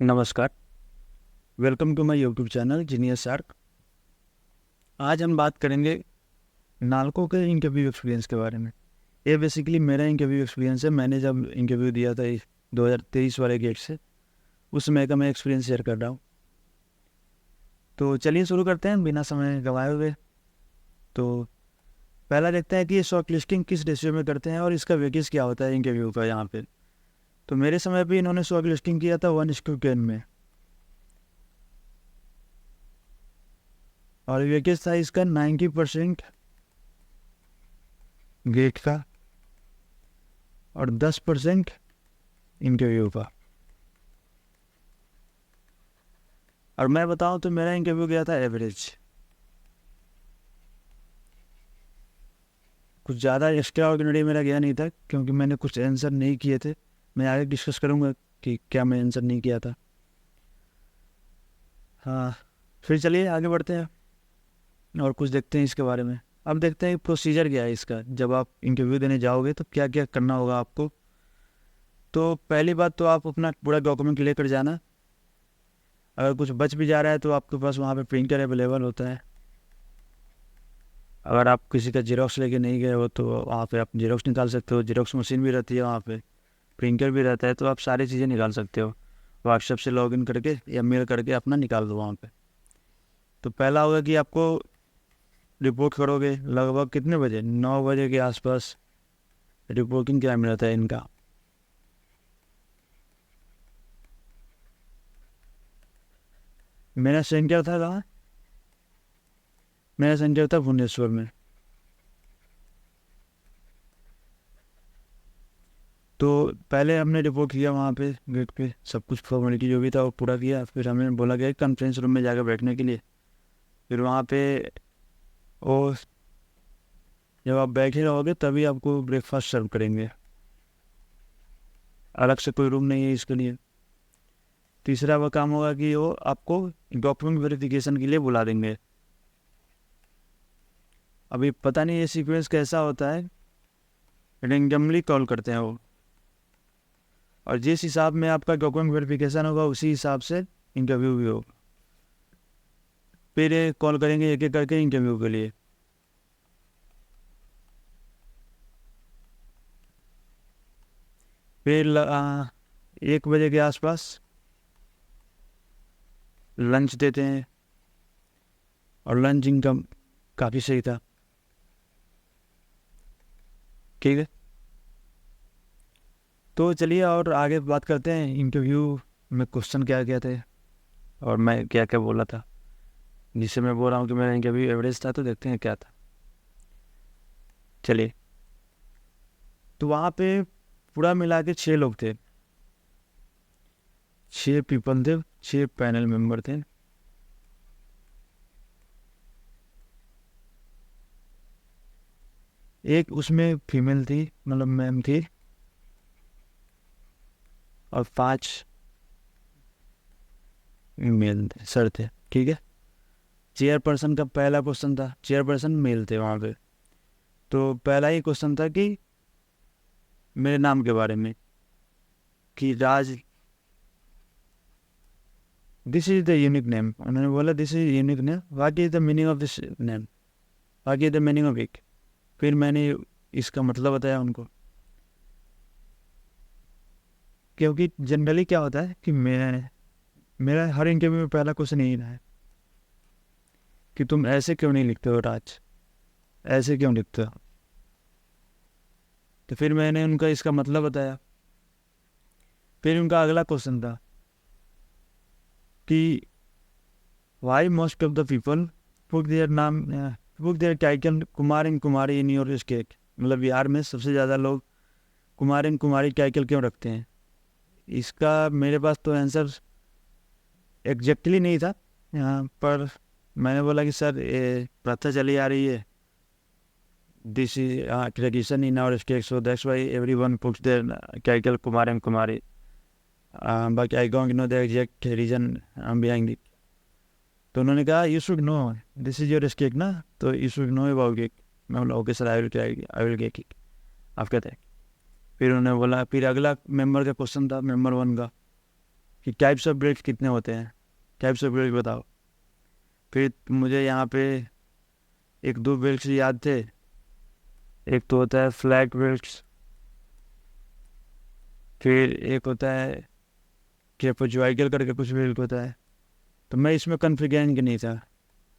नमस्कार। Welcome to my YouTube channel Genius Shark. आज हम बात करेंगे नालको के इंटरव्यू एक्सपीरियंस के बारे में। ये बेसिकली मेरा इंटरव्यू एक्सपीरियंस है। मैंने जब इंटरव्यू दिया था 2023 वाले गेट से, उस समय का मैं एक्सपीरियंस शेयर कर रहा हूँ। तो चलिए शुरू करते हैं बिना समय गंवाए हुए। तो पहला देखते हैं कि ये शॉर्ट लिस्टिंग किस रेशियो में करते हैं और इसका वेटेज क्या होता है इंटरव्यू का यहाँ पे। तो मेरे समय पे इन्होंने शॉर्ट लिस्टिंग किया था 1:10 में, और वेटेज था इसका 90% गेट का और 10% इंटरव्यू का। और मैं बताऊं तो मेरा इंटरव्यू गया था एवरेज। कुछ ज़्यादा एक्स्ट्रा ऑर्डिनरी मेरा गया नहीं था, क्योंकि मैंने कुछ आंसर नहीं किए थे। मैं आगे डिस्कस करूंगा कि क्या मैं आंसर नहीं किया था। हाँ, फिर चलिए आगे बढ़ते हैं और कुछ देखते हैं इसके बारे में। अब देखते हैं प्रोसीजर क्या है इसका। जब आप इंटरव्यू देने जाओगे तो क्या क्या करना होगा आपको। तो पहली बात तो आप अपना पूरा डॉक्यूमेंट लेकर जाना। अगर कुछ बच भी जा रहा है तो आपके पास वहाँ पे प्रिंटर अवेलेबल होता है। अगर आप किसी का जेरोक्स लेके नहीं गए हो तो वहाँ पे आप जेरोक्स निकाल सकते हो। जेरोक्स मशीन भी रहती है वहाँ पे, प्रिंटर भी रहता है, तो आप सारी चीज़ें निकाल सकते हो। व्हाट्सएप से लॉगिन करके या मेल करके अपना निकाल दो वहाँ पे। तो पहला होगा कि आपको रिपोर्ट करोगे लगभग कितने बजे, 9 बजे के आसपास रिपोर्टिंग टाइम रहता है इनका। मेरा सेंटर था कहाँ? मेरा सेंटर था भुवनेश्वर में। तो पहले हमने रिपोर्ट किया वहाँ पे गेट पे, सब कुछ फॉर्मेलिटी जो भी था वो पूरा किया। फिर हमें बोला गया कॉन्फ्रेंस रूम में जाकर बैठने के लिए। फिर वहाँ पे वो जब आप बैठे रहोगे तभी आपको ब्रेकफास्ट सर्व करेंगे। अलग से कोई रूम नहीं है इसके लिए। तीसरा वह काम होगा कि वो आपको डॉक्यूमेंट वेरिफिकेशन के लिए बुला देंगे। अभी पता नहीं ये सीक्वेंस कैसा होता है, रेंडमली कॉल करते हैं वो, और जिस हिसाब में आपका डॉक्यूमेंट वेरिफिकेशन होगा उसी हिसाब से इंटरव्यू भी होगा। फिर कॉल करेंगे एक एक करके इंटरव्यू के लिए। फिर 1 बजे के आसपास लंच देते हैं, और लंच इनका काफ़ी सही था। ठीक है, तो चलिए और आगे बात करते हैं इंटरव्यू में क्वेश्चन क्या क्या थे और मैं क्या क्या बोला था, जिससे मैं बोल रहा हूँ कि मेरा इंटरव्यू एवरेज था। तो देखते हैं क्या था। चलिए, तो वहाँ पे पूरा मिला के 6 लोग थे, 6 पीपल थे, 6 पैनल मेंबर थे। एक उसमें फीमेल थी, मतलब मैम थी, और 5 मेल थे, सर थे। ठीक है, चेयरपर्सन का पहला क्वेश्चन था। चेयरपर्सन मेल थे वहाँ पे। तो पहला ही क्वेश्चन था कि मेरे नाम के बारे में, कि Raj, this is the unique name. उन्होंने बोला this is unique name, what is the meaning of this name, what is the meaning of it. फिर मैंने इसका मतलब बताया उनको, क्योंकि जनरली क्या होता है कि मेरा हर इंटरव्यू में पहला क्वेश्चन यही रहा है कि तुम ऐसे क्यों नहीं लिखते हो राज, ऐसे क्यों लिखते हो। तो फिर मैंने उनका इसका मतलब बताया। फिर उनका अगला क्वेश्चन था कि why most of the people put their नाम, put their title Kumar and Kumari in your state. मतलब बिहार में सबसे ज़्यादा लोग कुमार एंड कुमारी टाइटल क्यों रखते हैं। इसका मेरे पास तो आंसर एग्जैक्टली नहीं था यहाँ पर। मैंने बोला कि सर ये प्रथा चली आ रही है, this is tradition in our state, so that's why every one puts their title Kumar and Kumari, but I don't know the exact reason behind it. तो उन्होंने कहा you should know, this is your state ना, तो you should know about it. मैं बोला okay sir, I will get it after that. फिर उन्होंने बोला, फिर अगला मेंबर का क्वेश्चन था, मेंबर 1 का, कि टाइप्स ऑफ ब्रेक्स कितने होते हैं, टाइप्स ऑफ ब्रेक बताओ। फिर मुझे यहाँ पे एक दो ब्रेक्स याद थे। एक तो होता है फ्लैट ब्रेक्स, फिर एक होता है ट्रेपेजोइडल करके कुछ ब्रेक होता है। तो मैं इसमें कॉन्फिडेंट नहीं था,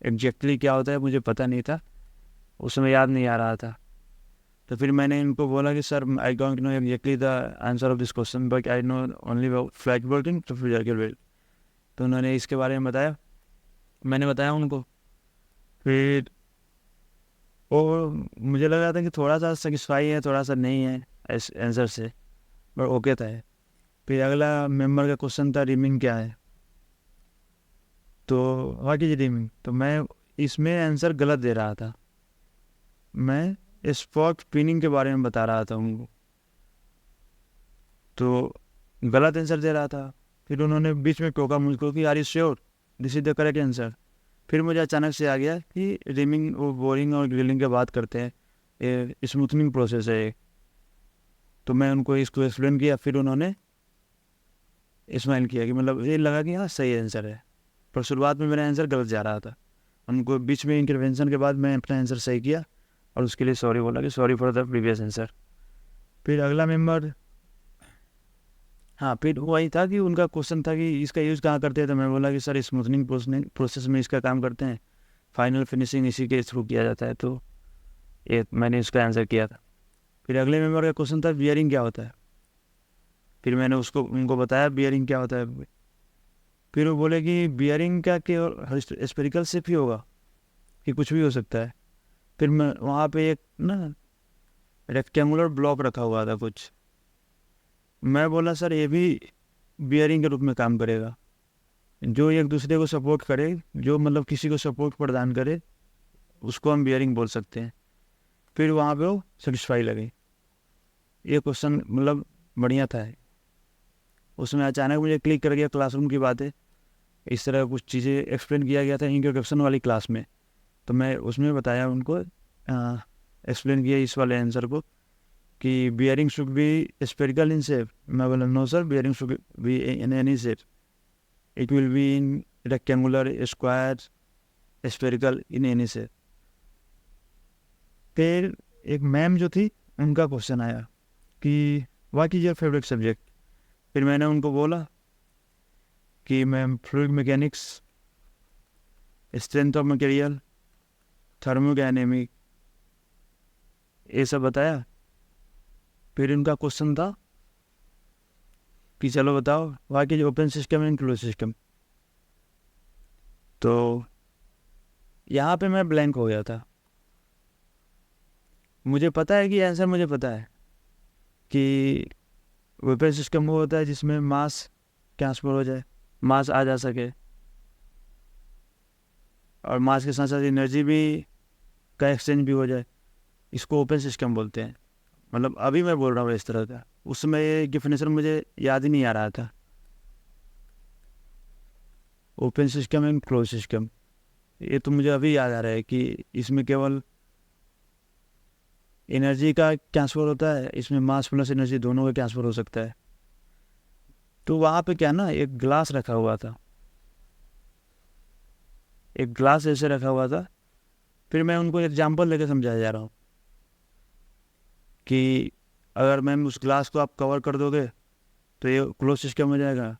एग्जैक्टली क्या होता है मुझे पता नहीं था, उस समय याद नहीं आ रहा था। तो फिर मैंने इनको बोला कि sir I don't know exactly the answer of this question but I know only flat braking trapezoidal brake. तो उन्होंने इसके बारे में बताया, मैंने बताया उनको। फिर वो मुझे लग रहा था कि थोड़ा सा सेटिस्फाई है थोड़ा सा नहीं है इस आंसर से, बट ओके था। फिर अगला मेंबर का क्वेश्चन था रिमिंग क्या है। तो व्हाट इज रिमिंग, तो मैं इसमें आंसर गलत दे रहा था, मैं स्पॉट पिनिंग के बारे में बता रहा था उनको, तो गलत आंसर दे रहा था। फिर उन्होंने बीच में टोका मुझको कि are you sure this is the correct answer. फिर मुझे अचानक से आ गया कि रिमिंग वो बोरिंग और ग्रिलिंग की बात करते हैं, ये स्मूथनिंग प्रोसेस है ये। तो मैं उनको इसको एक्सप्लेन किया, फिर उन्होंने स्माइल किया कि मतलब ये लगा कि हाँ सही आंसर है। पर शुरुआत में मेरा आंसर गलत जा रहा था, उनको बीच में इंटरवेंशन के बाद मैं अपना आंसर सही किया और उसके लिए सॉरी बोला कि sorry for the previous answer. फिर अगला मेंबर, हाँ फिर वही था कि उनका क्वेश्चन था कि इसका यूज़ कहाँ करते हैं। तो मैं बोला कि सर स्मूथनिंग प्रोसेस में इसका काम करते हैं, फाइनल फिनिशिंग इसी के थ्रू किया जाता है। तो ये मैंने इसका आंसर किया था। फिर अगले मेंबर का क्वेश्चन था बियरिंग क्या होता है। फिर मैंने उनको बताया बियरिंग क्या होता है। फिर वो बोले कि बियरिंग का केवल स्पेरिकल शेप ही होगा कि कुछ भी हो सकता है। फिर मैं वहाँ पे एक ना रेक्टेंगुलर ब्लॉक रखा हुआ था कुछ, मैं बोला सर ये भी बियरिंग के रूप में काम करेगा, जो एक दूसरे को सपोर्ट करे, जो मतलब किसी को सपोर्ट प्रदान करे उसको हम बियरिंग बोल सकते हैं। फिर वहाँ पे वो सेटिस्फाई लगे। ये क्वेश्चन मतलब बढ़िया था। उसमें अचानक मुझे क्लिक कर गया क्लासरूम की बातें, इस तरह कुछ चीज़ें एक्सप्लेन किया गया था इंट्रोडक्शन वाली क्लास में। तो मैं उसमें बताया उनको, एक्सप्लेन किया इस वाले आंसर को कि bearing should be spherical in shape. मैं बोला no sir bearing should be in any shape, it will be in rectangular square spherical in any shape. फिर एक मैम जो थी उनका क्वेश्चन आया कि what is your favourite subject. फिर मैंने उनको बोला कि ma'am fluid mechanics, strength of material, thermodynamic, ये सब बताया। फिर उनका क्वेश्चन था कि चलो बताओ what is open system and close system. तो यहाँ पे मैं ब्लैंक हो गया था। मुझे पता है कि आंसर मुझे पता है कि ओपन सिस्टम वो होता है जिसमें मास ट्रांसफर हो जाए, मास आ जा सके, और मास के साथ साथ एनर्जी भी का एक्सचेंज भी हो जाए, इसको ओपन सिस्टम बोलते हैं। मतलब अभी मैं बोल रहा हूँ इस तरह का, उस समय ये डिफिनेशन मुझे याद ही नहीं आ रहा था। Open system and close system, ये तो मुझे अभी याद आ रहा है कि इसमें केवल एनर्जी का ट्रांसफ़र होता है, इसमें मास प्लस एनर्जी दोनों का ट्रांसफ़र हो सकता है। तो वहाँ पे क्या ना एक ग्लास रखा हुआ था, एक ग्लास ऐसे रखा हुआ था। फिर मैं उनको एग्जांपल लेकर समझाया जा रहा हूँ कि अगर मैम उस ग्लास को आप कवर कर दोगे तो ये क्लोज सिस्टम हो जाएगा,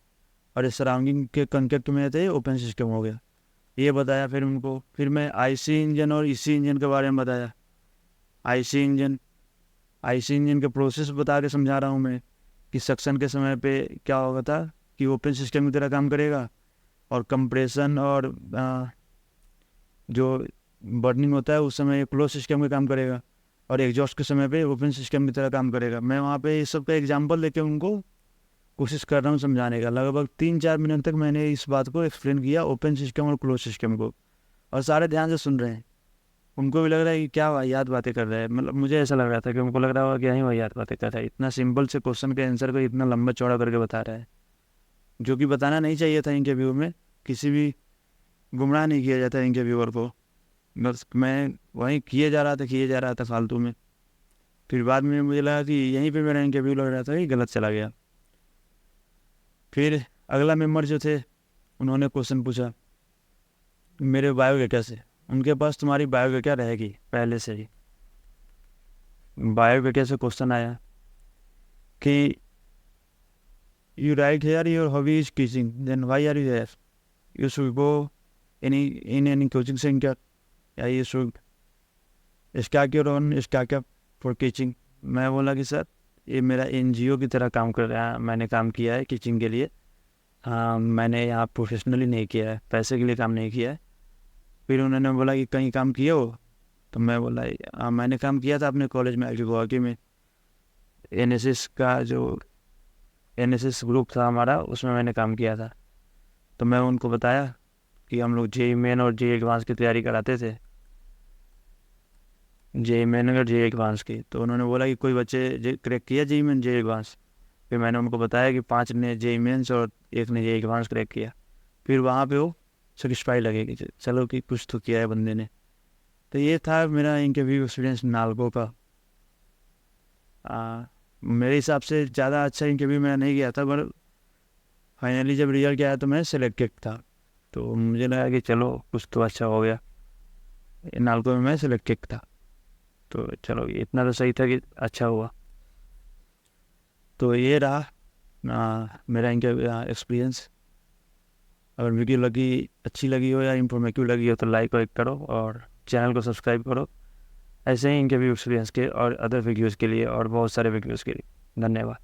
और इस सराउंडिंग के कंटेक्ट में तो ये ओपन सिस्टम हो गया। ये बताया फिर उनको। फिर मैं आईसी इंजन और ईसी इंजन के बारे में बताया। आईसी इंजन के प्रोसेस बता के समझा रहा हूँ मैं कि सक्शन के समय पे क्या होगा था कि ओपन सिस्टम की तरह काम करेगा, और कंप्रेशन और जो बर्निंग होता है उस समय क्लोज सिस्टम का काम करेगा, और एग्जॉस्ट के समय पे ओपन सिस्टम की तरह काम करेगा। मैं वहाँ पे इस सब का एग्जांपल लेके उनको कोशिश कर रहा हूँ समझाने का। लगभग 3-4 मिनट तक मैंने इस बात को एक्सप्लेन किया, ओपन सिस्टम और क्लोज सिस्टम को, और सारे ध्यान से सुन रहे हैं। उनको भी लग रहा है कि क्या वाहियात बातें कर रहा है, मतलब मुझे ऐसा लग रहा था कि उनको लग रहा होगा कि यही वाहियात बातें कर रहा है, इतना सिंपल से क्वेश्चन के आंसर को इतना लंबा चौड़ा करके बता रहा है, जो कि बताना नहीं चाहिए था। इंटरव्यू में किसी भी गुमराह नहीं किया जाता इंटरव्यूअर को, बस मैं वहीं किए जा रहा था फालतू में। फिर बाद में मुझे लगा कि यहीं पे मेरा इंटरव्यू लग रहा था कि गलत चला गया। फिर अगला मेंबर जो थे उन्होंने क्वेश्चन पूछा मेरे बायोडेटा से। उनके पास तुम्हारी बायोडेटा रहेगी पहले से ही। बायोडेटा से क्वेश्चन आया कि you write here your hobby is teaching, then why are you here, you should go any coaching centre, या you should start your own startup for teaching. मैं बोला कि सर ये मेरा एनजीओ की तरह काम कर रहा है, मैंने काम किया है टीचिंग के लिए। हाँ, मैंने यहाँ प्रोफेशनली नहीं किया है, पैसे के लिए काम नहीं किया है। फिर उन्होंने बोला कि कहीं काम किया हो, तो मैं बोला हाँ मैंने काम किया था अपने कॉलेज में IIT गुवाहाटी में। एनएसएस का जो एनएसएस ग्रुप था हमारा, उसमें मैंने काम किया था। तो मैं उनको बताया कि हम लोग JEE मेन और JEE एडवांस की तैयारी कराते थे, JEE मेन और JEE एडवांस की। तो उन्होंने बोला कि कोई बच्चे क्रैक किया JEE मेन JEE एडवांस। फिर मैंने उनको बताया कि 5 ने JEE मेंस और 1 ने JEE एडवांस क्रैक किया। फिर वहाँ पे वो सेटिस्फाई लगे कि चलो कि कुछ तो किया है बंदे ने। तो ये था मेरा इंटरव्यू एक्सपीरियंस नालको का। मेरे हिसाब से ज़्यादा अच्छा इंटरव्यू मैं नहीं गया था, पर फाइनली जब रिजल्ट आया तो मैं सिलेक्टेड था। तो मुझे लगा कि चलो कुछ तो अच्छा हो गया, नालको में मैं सिलेक्टेड था। तो चलो इतना तो सही था कि अच्छा हुआ। तो ये रहा मेरा इंटरव्यू एक्सपीरियंस। अगर वीडियो अच्छी लगी हो या इंफॉर्मेटिव लगी हो तो लाइक वाइक करो और चैनल को सब्सक्राइब करो। ऐसे ही इंटरव्यू एक्सपीरियंस के और अदर वीडियोज़ के लिए और बहुत सारे वीडियोज़ के लिए धन्यवाद।